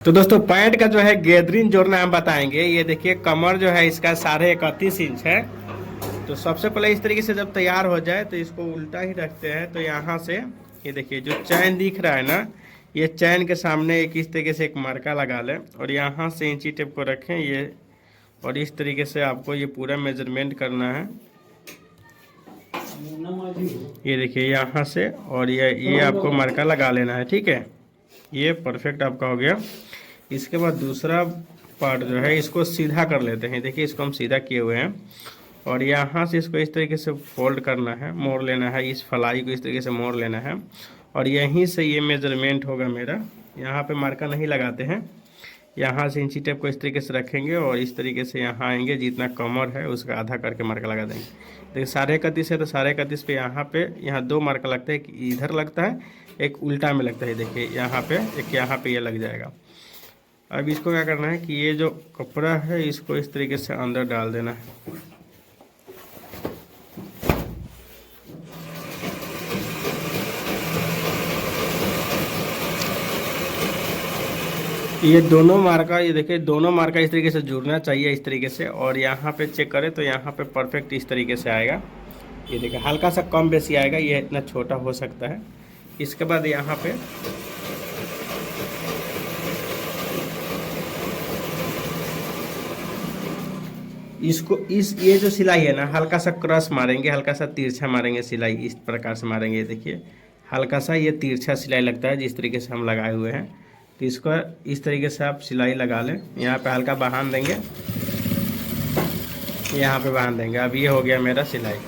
तो दोस्तों पैंट का जो है गैदरिंग जोड़ना हम बताएंगे। ये देखिए कमर जो है इसका 31.5 इंच है। तो सबसे पहले इस तरीके से जब तैयार हो जाए तो इसको उल्टा ही रखते हैं। तो यहाँ से ये देखिए जो चैन दिख रहा है ना, ये चैन के सामने एक इस तरीके से एक मार्का लगा लें और यहाँ से इंची टेप को रखें ये, और इस तरीके से आपको ये पूरा मेजरमेंट करना है। ये देखिए यहाँ से, और ये आपको मार्का लगा लेना है। ठीक है, ये परफेक्ट आपका हो गया। इसके बाद दूसरा पार्ट जो है इसको सीधा कर लेते हैं। देखिए इसको हम सीधा किए हुए हैं और यहाँ से इसको इस तरीके से फोल्ड करना है, मोड़ लेना है, इस फलाई को इस तरीके से मोड़ लेना है और यहीं से ये मेजरमेंट होगा मेरा। यहाँ पे मार्का नहीं लगाते हैं, यहाँ से इंची टेप को इस तरीके से रखेंगे और इस तरीके से यहाँ आएंगे, जितना कमर है उसका आधा करके मार्का लगा देंगे। देखिए 31.5 है तो 31.5 पे यहाँ दो मार्का लगता है, एक इधर लगता है एक उल्टा में लगता है। देखिए यहाँ पे एक, यहाँ पे ये लग जाएगा। अब इसको क्या करना है कि ये जो कपड़ा है इसको इस तरीके से अंदर डाल देना है। ये दोनों मार्का, ये देखिए दोनों मार्का इस तरीके से जुड़ना चाहिए इस तरीके से, और यहाँ पे चेक करें तो यहाँ पे परफेक्ट इस तरीके से आएगा। ये देखिए हल्का सा कम बेसी आएगा, ये इतना छोटा हो सकता है। इसके बाद यहाँ पे इसको ये जो सिलाई है ना, हल्का सा क्रॉस मारेंगे, हल्का सा तिरछा मारेंगे, सिलाई इस प्रकार से मारेंगे। देखिए हल्का सा ये तिरछा सिलाई लगता है जिस तरीके से हम लगाए हुए हैं। तो इसको इस तरीके से आप सिलाई लगा लें, यहाँ पे हल्का बांध देंगे, यहाँ पे बांध देंगे। अब ये हो गया मेरा सिलाई।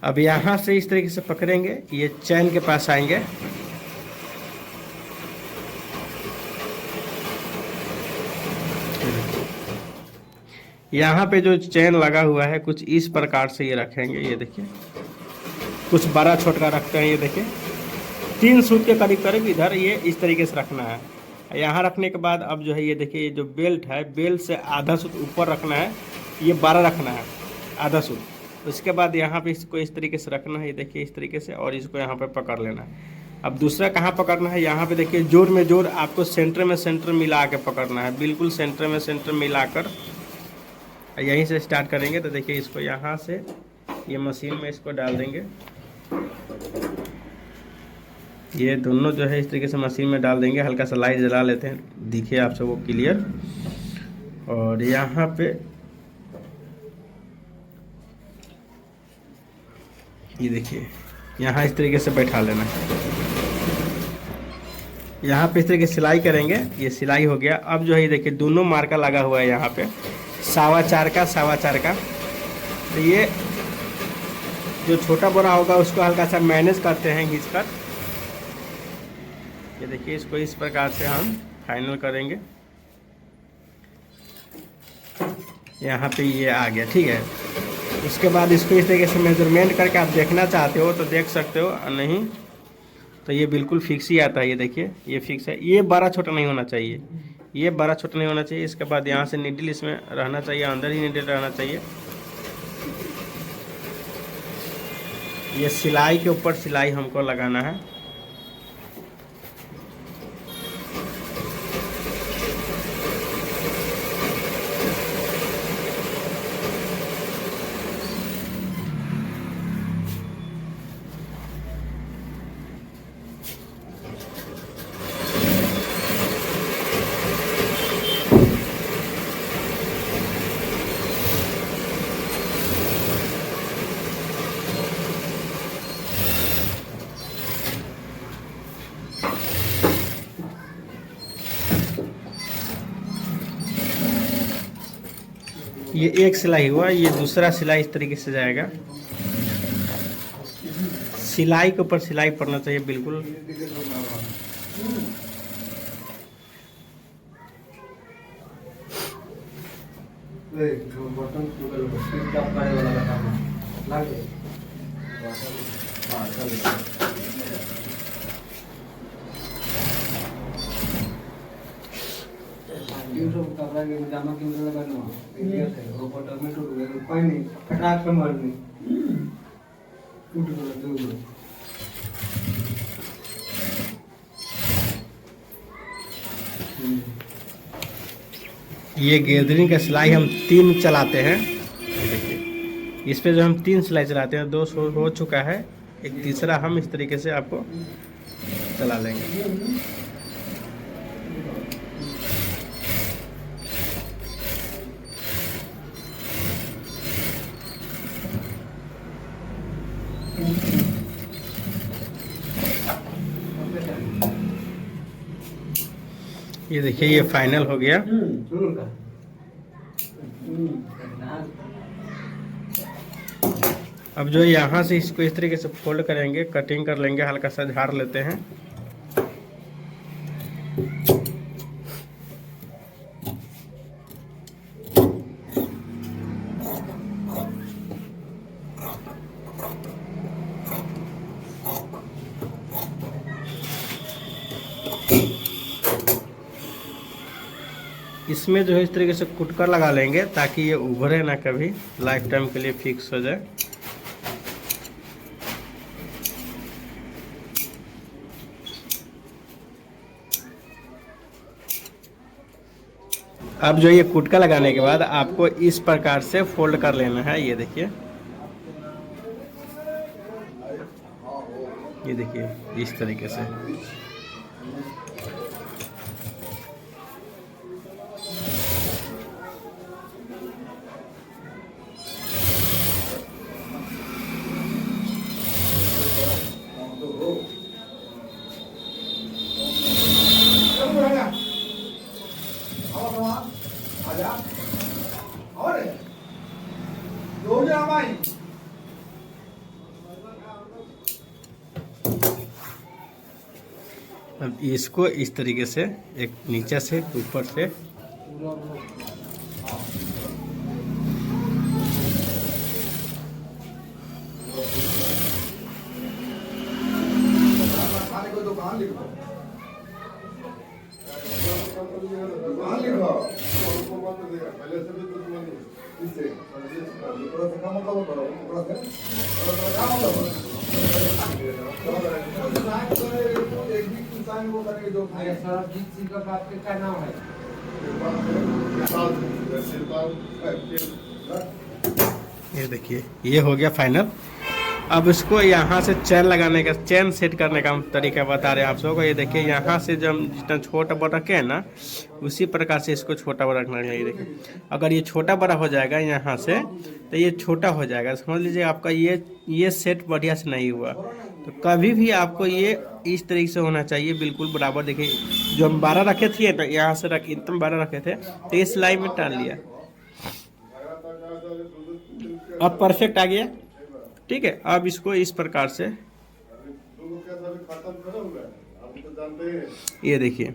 अब यहाँ से इस तरीके से पकड़ेंगे, ये चैन के पास आएंगे, यहाँ पे जो चैन लगा हुआ है कुछ इस प्रकार से ये रखेंगे। ये देखिए कुछ बड़ा छोटा रखते हैं। ये देखिए 3 सूत के करीब करीब इधर ये इस तरीके से रखना है। यहाँ रखने के बाद अब जो है ये देखिए, ये जो बेल्ट है, बेल्ट से आधा सूत ऊपर रखना है, ये 12 रखना है आधा सूत। उसके बाद यहाँ पे इसको इस तरीके से रखना है, ये देखिए इस तरीके से, और इसको यहाँ पे पकड़ लेना है। अब दूसरा कहाँ पकड़ना है, यहाँ पे देखिए जोर में जोर आपको सेंटर में सेंटर मिला के पकड़ना है, बिल्कुल सेंटर में सेंटर मिलाकर यहीं से स्टार्ट करेंगे। तो देखिए इसको यहाँ से ये मशीन में इसको डाल देंगे, ये दोनों जो है इस तरीके से मशीन में डाल देंगे। हल्का सा लाइट जला लेते हैं, दिखे आप सबको क्लियर। और यहाँ पे ये देखिए यहाँ इस तरीके से बैठा लेना है, यहाँ पे इस तरीके से सिलाई करेंगे। ये सिलाई हो गया। अब जो है ये देखिए दोनों मार्का लगा हुआ है यहाँ पे 4.25 का 4.25 का। तो ये जो छोटा बड़ा होगा उसको हल्का सा मैनेज करते हैं खींचकर। ये देखिए इसको इस प्रकार से हम फाइनल करेंगे। यहाँ पे ये आ गया, ठीक है। उसके बाद इसको इस तरीके से मेजरमेंट करके आप देखना चाहते हो तो देख सकते हो, और नहीं तो ये बिल्कुल फिक्स ही आता है। ये देखिए ये फिक्स है, ये बड़ा छोटा नहीं होना चाहिए, ये बड़ा छोटा नहीं होना चाहिए। इसके बाद यहाँ से नीडल इसमें रहना चाहिए, अंदर ही नीडल रहना चाहिए। ये सिलाई के ऊपर सिलाई हमको लगाना है। ये एक सिलाई हुआ, ये दूसरा सिलाई इस तरीके से जाएगा। सिलाई के ऊपर सिलाई पड़ना चाहिए बिल्कुल। जामा की लगाना है, ये है वो बटर में तो पानी खटाक पे मारनी। ये गैदरिंग का सिलाई हम 3 चलाते हैं। ये देखिए, इस पे जो हम 3 सिलाई चलाते हैं, 2 हो चुका है, एक तीसरा हम इस तरीके से आपको चला लेंगे। ये देखिए, ये फाइनल हो गया। अब जो यहाँ से इसको इस तरीके से फोल्ड करेंगे, कटिंग कर लेंगे, हल्का सा झाड़ लेते हैं। इसमें जो है इस तरीके से कुटकर लगा लेंगे ताकि ये उभरे ना, कभी लाइफ टाइम के लिए फिक्स हो जाए। अब जो ये कुटका लगाने के बाद आपको इस प्रकार से फोल्ड कर लेना है। ये देखिए, ये देखिए इस तरीके से। अब इसको इस तरीके से एक नीचे से ऊपर से सरबजीत सिंह का बाप के क्या नाम है? ये देखिए, ये हो गया फाइनल। अब इसको यहाँ से चैन लगाने का, चैन सेट करने का तरीका बता रहे हैं आप सबको। ये देखिए, यहाँ से जब जितना छोटा बड़ा रखे हैं ना, उसी प्रकार से इसको छोटा बड़ा रखना चाहिए। देखिए, अगर ये छोटा बड़ा हो जाएगा यहाँ से, तो ये छोटा हो जाएगा। समझ लीजिए आपका ये सेट बढ़िया से नहीं हुआ। तो कभी भी आपको ये इस तरीके से होना चाहिए, बिल्कुल बराबर। देखिए, जो हम 12 रखे थे तो यहाँ से रखे, एकदम 12 रखे थे, तो ये सिलाई में टाल लिया। अब परफेक्ट आ गया। ठीक है, अब इसको इस प्रकार से, ये देखिए,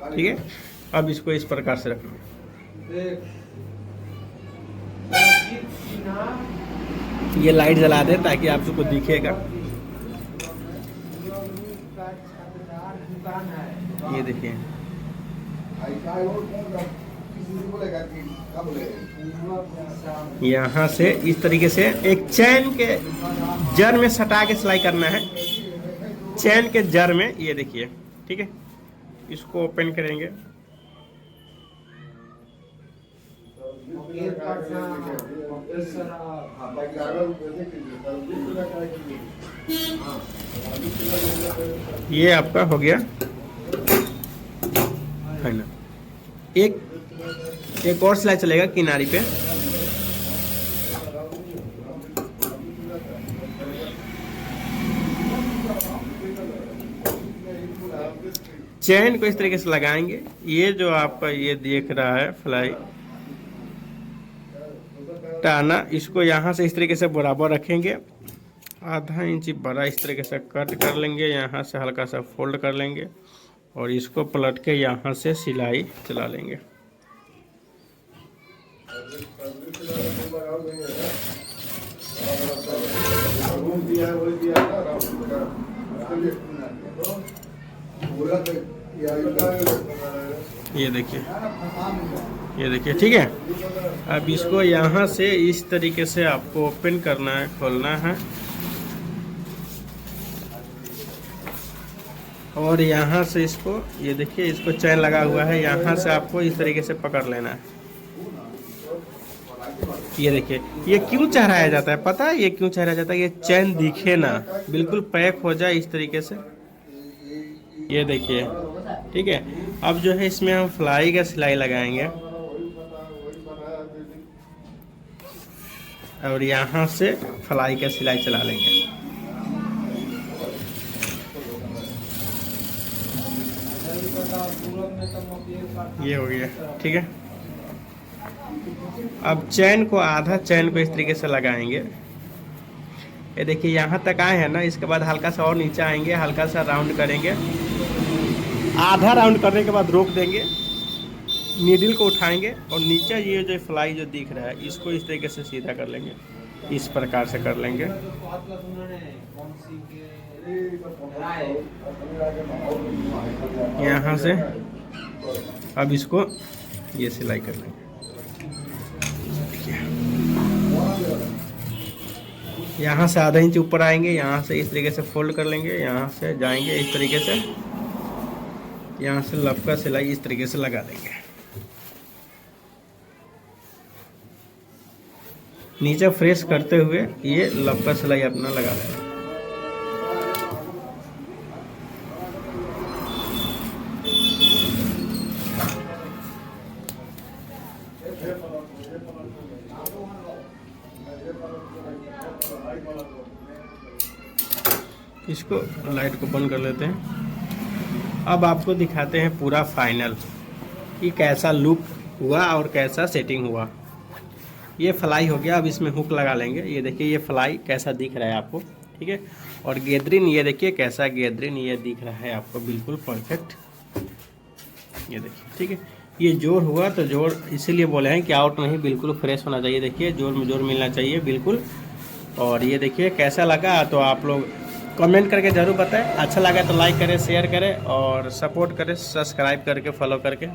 ठीक है। अब इसको इस प्रकार से रखना। ये लाइट जला दे ताकि आप सबको दिखेगा। ये देखिए, यहाँ से इस तरीके से एक चैन के जड़ में सटा के सिलाई करना है, चैन के जड़ में। ये देखिए, ठीक है। इसको ओपन करेंगे, ये आपका हो गया फाइनल। एक और सिलाई चलेगा किनारी पे। चैन को इस तरीके से लगाएंगे। ये जो आपका ये देख रहा है फ्लाई टाना, इसको यहाँ से इस तरीके से बराबर रखेंगे, आधा इंच बड़ा इस तरीके से कट कर लेंगे, यहाँ से हल्का सा फोल्ड कर लेंगे और इसको पलट के यहाँ से सिलाई चला लेंगे। ये देखिए ठीक है। अब इसको यहाँ से इस तरीके से आपको ओपन करना है, खोलना है, और यहाँ से इसको, ये देखिए इसको चैन लगा हुआ है, यहाँ से आपको इस तरीके से पकड़ लेना है। ये देखिए, ये क्यों चढ़ाया जाता है पता है? ये क्यों चढ़ाया जाता है? ये चैन दिखे ना, बिल्कुल पैक हो जाए इस तरीके से। ये देखिए ठीक है। अब जो है इसमें हम फ्लाई का सिलाई लगाएंगे, और यहाँ से फ्लाई का सिलाई चला लेंगे। ये हो गया ठीक है। अब चैन को, आधा चैन को इस तरीके से लगाएंगे। ये देखिए यहाँ तक आए हैं ना, इसके बाद हल्का सा और नीचे आएंगे, हल्का सा राउंड करेंगे। आधा राउंड करने के बाद रोक देंगे, नीडल को उठाएंगे, और नीचे ये जो फ्लाई जो दिख रहा है इसको इस तरीके से सीधा कर लेंगे। इस प्रकार से कर लेंगे। यहाँ से अब इसको ये सिलाई कर लेंगे। यहाँ से आधा इंच ऊपर आएंगे, यहाँ से इस तरीके से फोल्ड कर लेंगे, यहाँ से जाएंगे इस तरीके से, यहाँ से लपका सिलाई इस तरीके से लगा देंगे। नीचे फ्रेश करते हुए ये लपका सिलाई अपना लगा देंगे। इसको लाइट को बंद कर लेते हैं। अब आपको दिखाते हैं पूरा फाइनल कि कैसा लुक हुआ और कैसा सेटिंग हुआ। ये फ्लाई हो गया। अब इसमें हुक लगा लेंगे। ये देखिए ये फ्लाई कैसा दिख रहा है आपको, ठीक है। और गैदरिन ये देखिए कैसा गैदरिन ये दिख रहा है आपको, बिल्कुल परफेक्ट। ये देखिए ठीक है। ये जोड़ हुआ तो जोड़ इसीलिए बोले हैं कि आउट नहीं, बिल्कुल फ्रेश होना चाहिए। देखिए जोड़ में जोड़ मिलना चाहिए बिल्कुल। और ये देखिए कैसा लगा तो आप लोग कमेंट करके ज़रूर बताएं। अच्छा लगा तो लाइक करें, शेयर करें और सपोर्ट करें, सब्सक्राइब करके फॉलो करके।